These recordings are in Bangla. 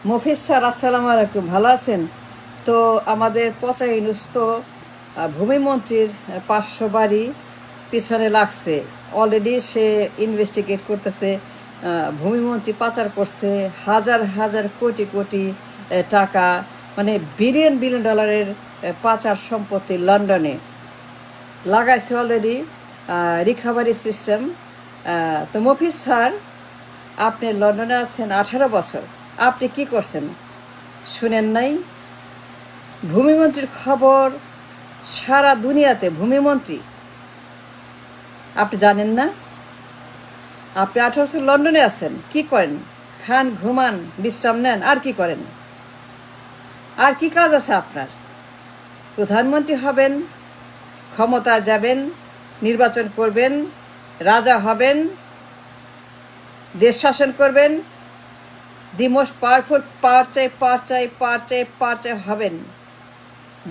মফিজ স্যার আসসালামু আলাইকুম, ভালো আছেন? তো আমাদের পচা ইউনুস তো ভূমিমন্ত্রীর 500 বাড়ি পিছনে লাগছে। অলরেডি সে ইনভেস্টিগেট করতেছে। ভূমিমন্ত্রী পাচার করছে হাজার হাজার কোটি কোটি টাকা, মানে বিলিয়ন বিলিয়ন ডলারের পাচার সম্পত্তি লন্ডনে লাগাইছে অলরেডি রিকভারি সিস্টেম। তো মফিজ স্যার, আপনি লন্ডনে আছেন 18 বছর, আপনি কি করছেন শুনেন নাই? ভূমিমন্ত্রীর খবর সারা দুনিয়াতে। ভূমিমন্ত্রী আপনি জানেন না? আপনি 18 বছর লন্ডনে আছেন, কি করেন? খান, ঘুমান, বিশ্রাম নেন, আর কি করেন? আর কি কাজ আছে আপনার? প্রধানমন্ত্রী হবেন, ক্ষমতা যাবেন, নির্বাচন করবেন, রাজা হবেন, দেশ শাসন করবেন, দি মোস্ট পাওয়ারফুল, পাওয়ার চাই হবেন।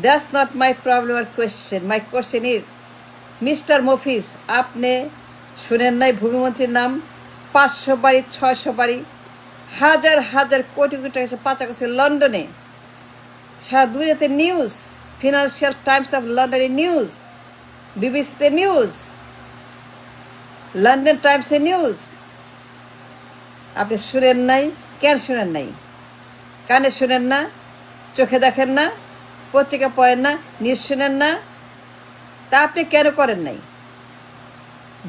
দ্যাটস নট মাই প্রবলেম আর question. My question is, mister Mofiz, আপনি শুনেন নাই ভূমিমন্ত্রীর নাম? 500 বাড়ি, 600 বাড়ি, হাজার হাজার কোটি কোটি টাকা পাচার করছে লন্ডনে। সারা দুনিয়াতে নিউজ, ফিনান্সিয়াল টাইমস অফ লন্ডনে নিউজ, বিবিসিতে নিউজ, লন্ডন টাইমসে নিউজ। আপনি শুনেন নাই? কেন শুনেন নাই? কানে শুনেন না? চোখে দেখেন না? পত্রিকা পড়েন না? নিউজ শুনেন না? তা আপনি কেন করেন নাই?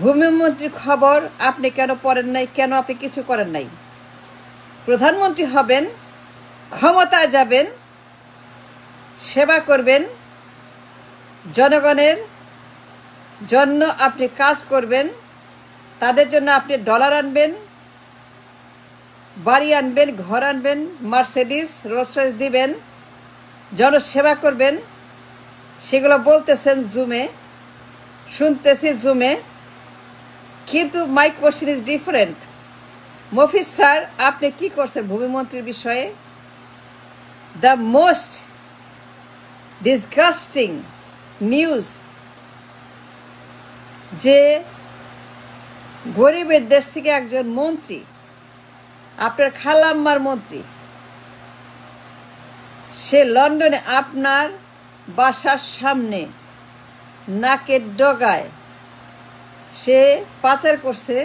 ভূমিমন্ত্রীর খবর আপনি কেন পড়েন নাই? কেন আপনি কিছু করেন নাই? প্রধানমন্ত্রী হবেন, ক্ষমতায় যাবেন, সেবা করবেন, জনগণের জন্য আপনি কাজ করবেন, তাদের জন্য আপনি ডলার আনবেন, বাড়ি আনবেন, ঘর আনবেন, মার্সিডিস, রোলস রয়েস দিবেন, জনসেবা করবেন। সেগুলো বলতেছেন জুমে, শুনতেছি জুমে, কিন্তু মাই question is different. Mofiz sir, আপনি কি করছেন ভূমিমন্ত্রীর বিষয়ে? দ্য মোস্ট ডিসগাস্টিং নিউজ যে গরিবের দেশ থেকে একজন মন্ত্রী, আপনার খালাম্মার মন্ত্রী, সে লন্ডনে আপনার বাসার সামনে নাকের ডগায় সে পাচার করছে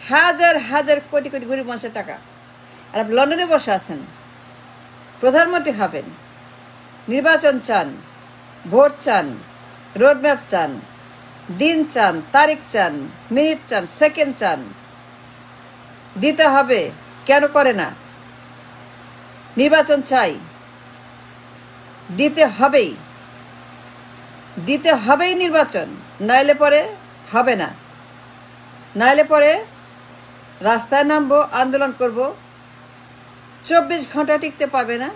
হাজার হাজার কোটি কোটি গরিব মানুষের টাকা। আর আপনি লন্ডনে বসে আছেন, প্রধানমন্ত্রী হবেন, নির্বাচন চান, ভোট চান, রোডম্যাপ চান, দিন চান, তারিখ চান, মিনিট চান, সেকেন্ড চান, দিতে হবে। কেন করে না? নির্বাচন চাই, দিতে হবেই, দিতে হবেই নির্বাচন, নাইলে পরে হবে না। নাইলে পরে রাস্তায় নামবো, আন্দোলন করব। 24 ঘন্টা টিকতে পারবে না,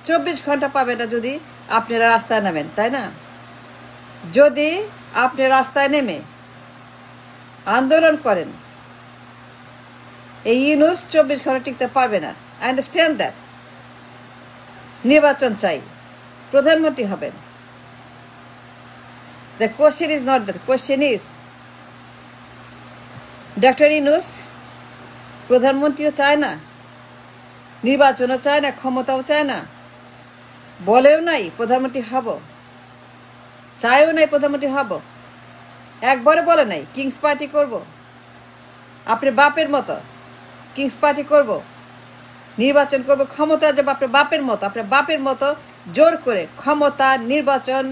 24 ঘন্টা পাবে না যদি আপনারা রাস্তায় নামেন, তাই না? যদি আপনি রাস্তায় নেমে আন্দোলন করেন, এই ইউনুস 24 ঘন্টা টিকতে পারবে না। I understand that. নির্বাচন চাই, প্রধানমন্ত্রী হবেন। The question is not that, question is doctor Yunus প্রধানমন্ত্রীও চায় না, নির্বাচনও চায় না, ক্ষমতাও চায় না, বলেও নাই প্রধানমন্ত্রী হব, চায়ও নাই প্রধানমন্ত্রী হব, একবারে বলে নাই কিংস পার্টি করব। আপনি বাপের মতো কিংস পার্টি করব, নির্বাচন করব, ক্ষমতা যাবে আপনার বাপের মতো। আপনার বাপের মতো জোর করে ক্ষমতা, নির্বাচন,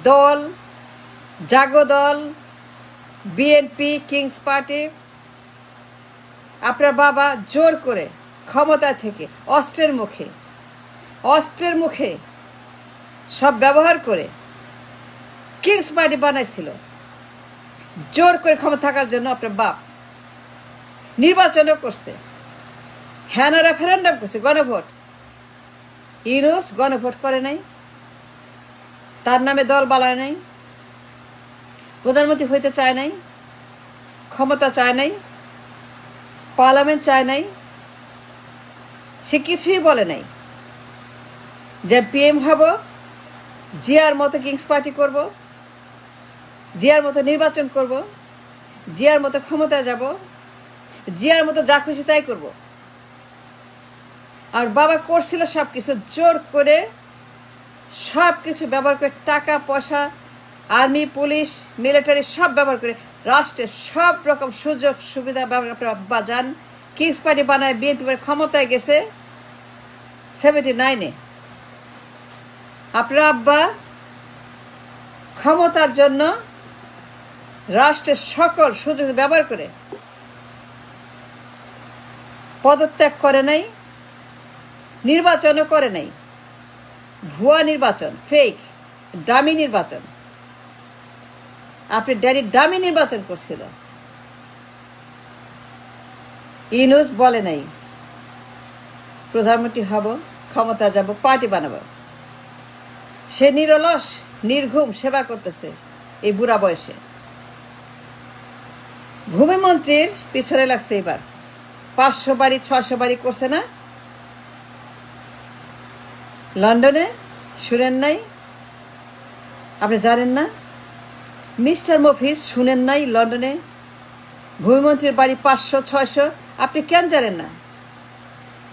দল, জাগো দল, বিএনপি, কিংস পার্টি, আপনার বাবা জোর করে ক্ষমতা থেকে অস্ত্রের মুখে সব ব্যবহার করে কিংস পার্টি বানাইছিল, জোর করে ক্ষমতা থাকার জন্য। আপনার বাপ নির্বাচনও করছে, হ্যাঁ রেফারেন্ডাম করছে, গণভোট। ইউনুস গণভোট করে নাই, তার নামে দল বানায় নাই, প্রধানমন্ত্রী হইতে চায় নাই, ক্ষমতা চায় নাই, পার্লামেন্ট চায় নাই, সে কিছুই বলে নাই যে পিএম হব, জিয়ার মতো কিংস পার্টি করব, জিয়ার মতো নির্বাচন করব, জিয়ার মতো ক্ষমতায় যাব, জিয়ার মতো যা খুশি তাই করব। আর বাবা করছিল সব কিছু জোর করে, সব কিছু ব্যবহার করে, টাকা পয়সা, আর্মি, পুলিশ, মিলিটারি সব ব্যবহার করে, রাষ্ট্রের সব রকম সুযোগ সুবিধা ব্যবহার করে আব্বা যান কিংস পার্টি বানায় বিএনপি ক্ষমতায় গেছে 79-এ। আপনার আব্বা ক্ষমতার জন্য রাষ্ট্রের সকল সুযোগ ব্যবহার করে পদত্যাগ করে নাই, নির্বাচনও করে নাই, ভুয়া নির্বাচন, ফেক ডামি নির্বাচন। আপনি ড্যাডি ডামি নির্বাচন করছিল। ইউনূস বলে নাই প্রধানমন্ত্রী হব, ক্ষমতা যাব, পার্টি বানাবো। সে নিরলস নির্ঘুম সেবা করতেছে এই বুড়া বয়সে। ভূমিমন্ত্রীর পিছনে লাগছে এবার 500 বাড়ি 600 বাড়ি করছে না লন্ডনে, শুনেন নাই? আপনি জানেন না? মিস্টার মফিজ শুনেন নাই? লন্ডনে ভূমিমন্ত্রীর বাড়ি 500-600। আপনি কেন জানেন না?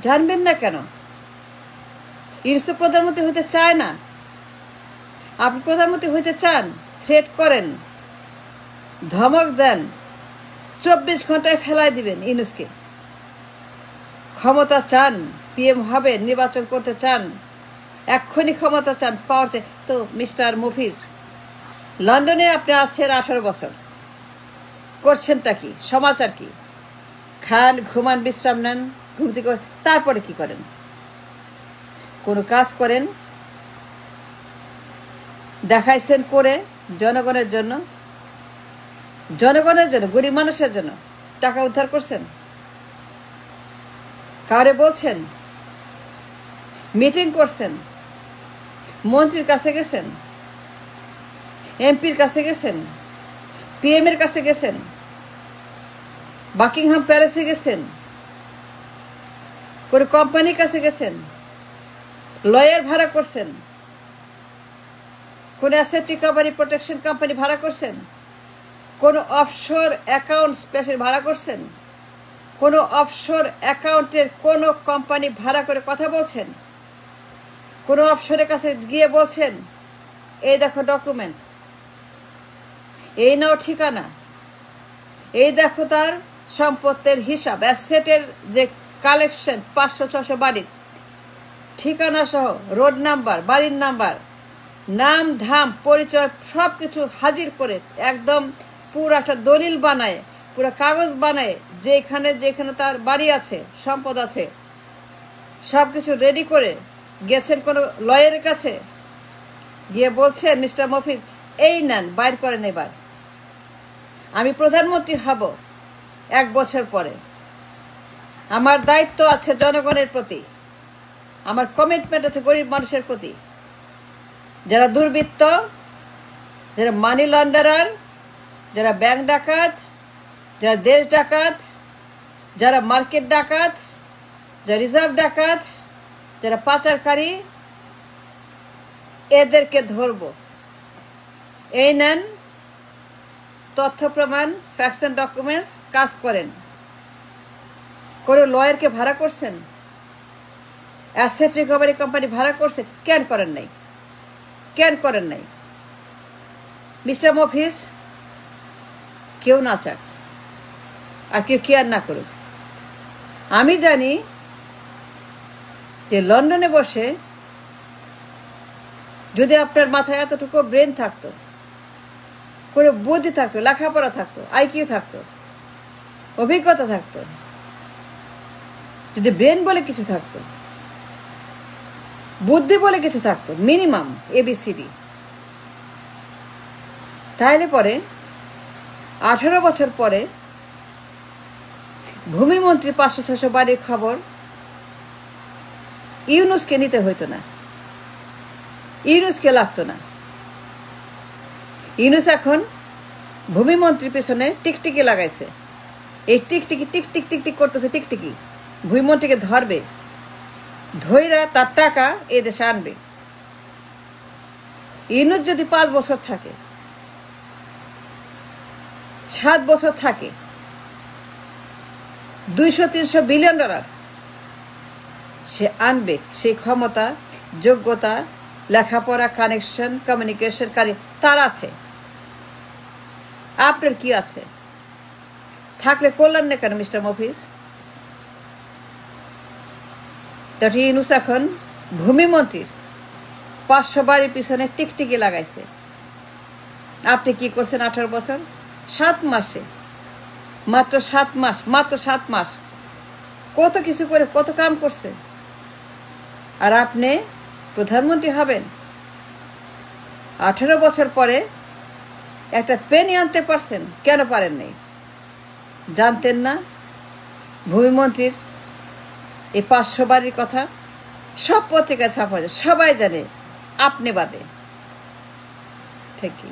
জানবেন না কেন? ইউনূস প্রধানমন্ত্রী হতে চায় না। আপনি প্রধানমন্ত্রী হইতে চান, থ্রেট করেন, ধমক দেন, 24 ঘন্টায় ফেলাই দিবেন ইউনূসকে। ক্ষমতা চান, পিএম হবে, নির্বাচন করতে চান, এক্ষুনি ক্ষমতা চান, পাওয়ার চাই। তো মিস্টার মফিজ লন্ডনে আপনি আছেন 18 বছর, করছেনটা কি? সমাচার কি? খান, ঘুমান, বিশ্রাম নেন, ঘুম থেকে তারপরে কি করেন? কোনো কাজ করেন দেখাইছেন করে জনগণের জন্য, জনগণের জন্য, গরিব মানুষের জন্য টাকা উদ্ধার করছেন? কারে বলছেন? মিটিং করছেন, মন্ত্রীর কাছে গেছেন, এমপির কাছে গেছেন, পিএম এর কাছে গেছেন, বাকিংহাম প্যালেসে গেছেন, কোনো কোম্পানির কাছে গেছেন, লয়ার ভাড়া করছেন, কোন অ্যাসেট রিকভারি প্রোটেকশন কোম্পানি ভাড়া করছেন, কোনো অফশোর অ্যাকাউন্ট স্পেশাল ভাড়া করছেন, কোনো অফশোর অ্যাকাউন্টের কোনো কোম্পানি ভাড়া করে কথা বলছেন, কোনো অফশোরের কাছে গিয়ে বলছেন এই দেখো ডকুমেন্ট, এই নাও ঠিকানা, এই দেখো তার সম্পত্তির হিসাব, অ্যাসেটের যে কালেকশন 500-600 বাড়ির ঠিকানা সহ, রোড নাম্বার, বাড়ির নাম্বার, নাম ধাম পরিচয় সব কিছু হাজির করে একদম পুরো একটা দলিল বানায়, পুরো কাগজ বানায়, যেখানে যেখানে তার বাড়ি আছে, সম্পদ আছে, সব কিছু রেডি করে গেছেন কোনো লয়ারের কাছে, গিয়ে বলছেন মিস্টার মফিজ এই নেন, বাইর করেন, এবার আমি প্রধানমন্ত্রী হব 1 বছর পরে, আমার দায়িত্ব আছে জনগণের প্রতি, আমার কমিটমেন্ট আছে গরিব মানুষের প্রতি, যারা দুর্বৃত্ত, যারা মানি লন্ডারার, যারা ব্যাংক ডাকাত, যারা দেশ ডাকাত, যারা মার্কেট ডাকাত, যারা রিজার্ভ ডাকাত, যারা পাচারকারী, এদেরকে ধরব। এই নেন তথ্য প্রমাণ, ফ্যাক্টস এন্ড ডকুমেন্টস, কাজ করেন। কোনো লয়ারকে ভাড়া করছেন, অ্যাসেট রিকভারি কোম্পানি ভাড়া করছে, কেন করেন নাই? কেন করেন নাই? মিস্টার মফিজ কেউ না চাক আর কেউ কেয়ার না করুক, আমি জানি যে লন্ডনে বসে যদি আপনার মাথায় এতটুকু ব্রেন থাকতো, কোনো বুদ্ধি থাকতো, লেখাপড়া থাকতো, আইকিউ থাকতো, অভিজ্ঞতা থাকতো, যদি ব্রেন বলে কিছু থাকতো, বুদ্ধি বলে কিছু থাকতো, মিনিমাম ABCD, তাহলে পরে 18 বছর পরে ভূমিমন্ত্রী 500-600 বাড়ির খবর ইউনূসকে নিতে হইতো না, ইউনূসকে লাগতো না। ইউনূস এখন ভূমিমন্ত্রীর পেছনে টিকটিকি লাগাইছে, এই টিকটিকি টিক টিক টিক টিক করতেছে, টিকটিকি ভূমিমন্ত্রীকে ধরবে, ধইরা তার টাকা এই দেশে আনবে। ইউনূস যদি 5 বছর থাকে, 7 বছর থাকে, $200-300 বিলিয়ন সে আনবে, সেই ক্ষমতা, যোগ্যতা, লেখাপড়া, কানেকশন, কমিউনিকেশন তার আছে। আপনার কি আছে? থাকলে করলেন না কেন মিস্টার মফিজ? ডক্টর ইউনূস এখন ভূমিমন্ত্রীর 500 বাড়ির পিছনে টিকটিকি লাগাইছে। আপনি কি করছেন 18 বছর 7 মাসে? মাত্র 7 মাস কত কিছু করে, কত কাম করছে। আর আপনি প্রধানমন্ত্রী হবেন 18 বছর পরে। একটা পেনি আনতে পারছেন, কেন পারেন নাই? জানতেন না ভূমিমন্ত্রীর এই 500 বাড়ির কথা? সব পত্রিকায় ছাপা হয়েছে, সবাই জানে, আপনি বাদে। Thank you.